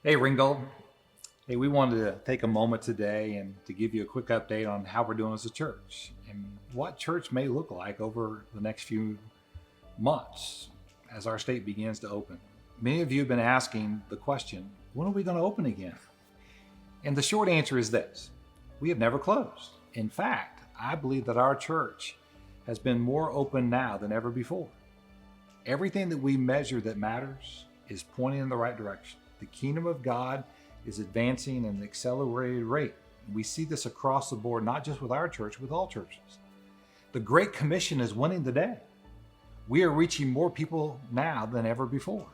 Hey, Ringgold. Hey, we wanted to take a moment today and to give you a quick update on how we're doing as a church and what church may look like over the next few months as our state begins to open. Many of you have been asking the question, when are we going to open again? And the short answer is this: we have never closed. In fact, I believe that our church has been more open now than ever before. Everything that we measure that matters is pointing in the right direction. The kingdom of God is advancing at an accelerated rate. We see this across the board, not just with our church, with all churches. The Great Commission is winning the day. We are reaching more people now than ever before.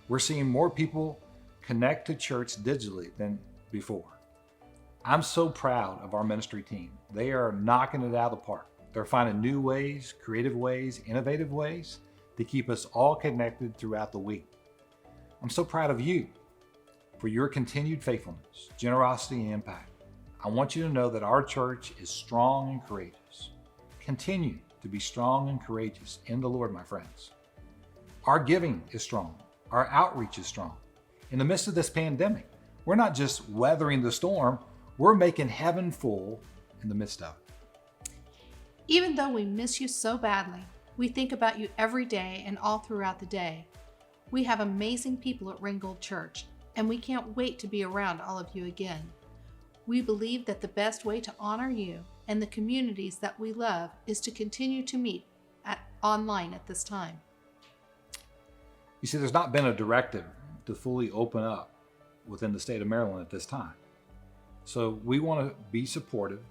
We're seeing more people connect to church digitally than before. I'm so proud of our ministry team. They are knocking it out of the park. They're finding new ways, creative ways, innovative ways to keep us all connected throughout the week. I'm so proud of you for your continued faithfulness, generosity, and impact. I want you to know that our church is strong and courageous. Continue to be strong and courageous in the Lord, my friends. Our giving is strong. Our outreach is strong. In the midst of this pandemic, we're not just weathering the storm, we're making heaven full in the midst of it. Even though we miss you so badly, we think about you every day and all throughout the day. We have amazing people at Ringgold Church, and we can't wait to be around all of you again. We believe that the best way to honor you and the communities that we love is to continue to meet online at this time. You see, there's not been a directive to fully open up within the state of Maryland at this time. So we want to be supportive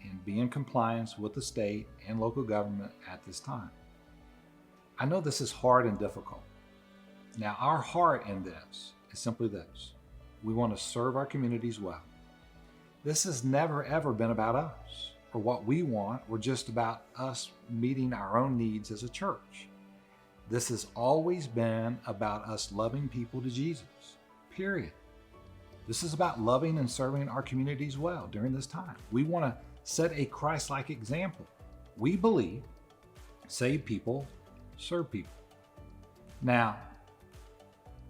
and be in compliance with the state and local government at this time. I know this is hard and difficult. Now, our heart in this is simply this: we want to serve our communities well. This has never ever been about us or what we want or just about us meeting our own needs as a church. This has always been about us loving people to Jesus, period. This is about loving and serving our communities well during this time. We want to set a Christ-like example. We believe save people, serve people. Now,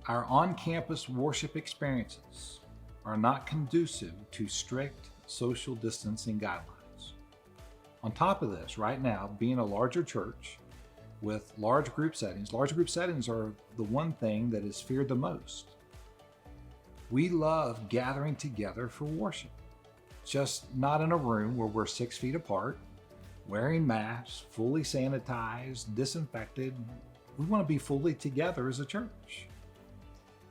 our on-campus worship experiences are not conducive to strict social distancing guidelines. On top of this, right now, being a larger church with large group settings are the one thing that is feared the most. We love gathering together for worship, just not in a room where we're 6 feet apart, wearing masks, fully sanitized, disinfected. We want to be fully together as a church.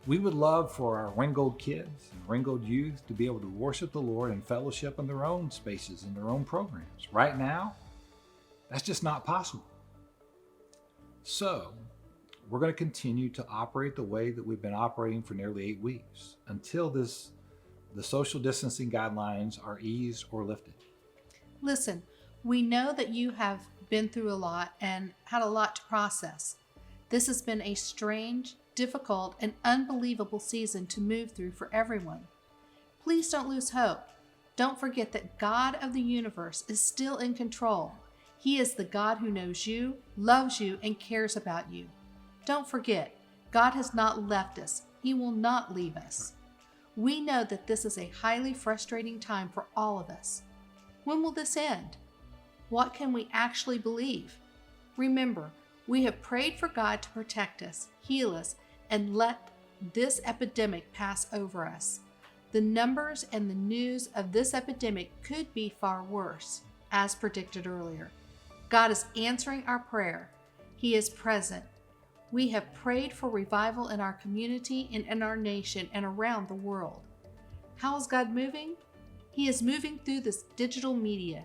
We would love for our Ringgold kids and Ringgold youth to be able to worship the Lord and fellowship in their own spaces and their own programs. Right now, that's just not possible. So, we're going to continue to operate the way that we've been operating for nearly 8 weeks until the social distancing guidelines are eased or lifted. Listen, we know that you have been through a lot and had a lot to process. This has been a strange, difficult, and unbelievable season to move through for everyone. Please don't lose hope. Don't forget that God of the universe is still in control. He is the God who knows you, loves you, and cares about you. Don't forget, God has not left us. He will not leave us. We know that this is a highly frustrating time for all of us. When will this end? What can we actually believe? Remember, we have prayed for God to protect us, heal us, and let this epidemic pass over us. The numbers and the news of this epidemic could be far worse, as predicted earlier. God is answering our prayer. He is present. We have prayed for revival in our community and in our nation and around the world. How is God moving? He is moving through this digital media.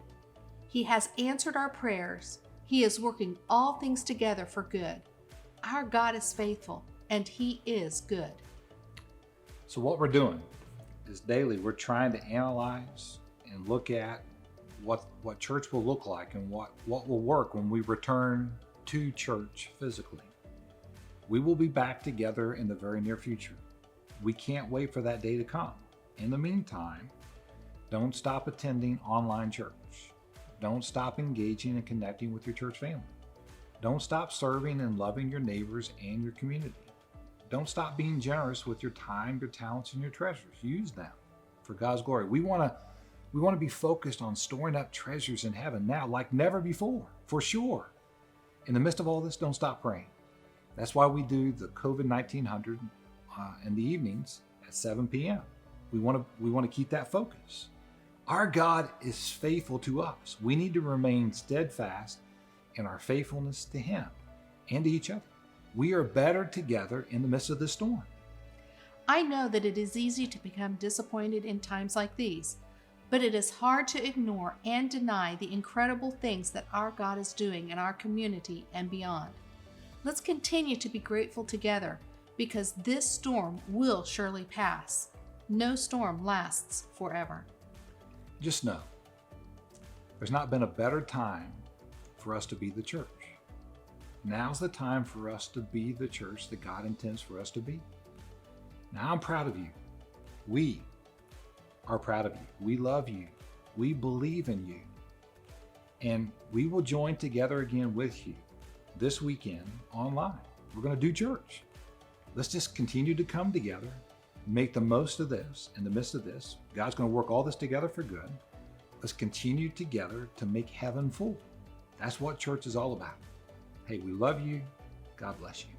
He has answered our prayers. He is working all things together for good. Our God is faithful, and He is good. So what we're doing is daily we're trying to analyze and look at what church will look like and what will work when we return to church physically. We will be back together in the very near future. We can't wait for that day to come. In the meantime, don't stop attending online church. Don't stop engaging and connecting with your church family. Don't stop serving and loving your neighbors and your community. Don't stop being generous with your time, your talents, and your treasures. Use them for God's glory. We want to be focused on storing up treasures in heaven now like never before, for sure. In the midst of all this, don't stop praying. That's why we do the COVID 1900 in the evenings at 7 p.m. We want to keep that focus. Our God is faithful to us. We need to remain steadfast in our faithfulness to Him and to each other. We are better together in the midst of the storm. I know that it is easy to become disappointed in times like these, but it is hard to ignore and deny the incredible things that our God is doing in our community and beyond. Let's continue to be grateful together, because this storm will surely pass. No storm lasts forever. Just know, there's not been a better time for us to be the church. Now's the time for us to be the church that God intends for us to be. Now, I'm proud of you. We are proud of you. We love you. We believe in you. And we will join together again with you this weekend online. We're going to do church. Let's just continue to come together, make the most of this. In the midst of this, God's going to work all this together for good. Let's continue together to make heaven full. That's what church is all about. Hey, we love you. God bless you.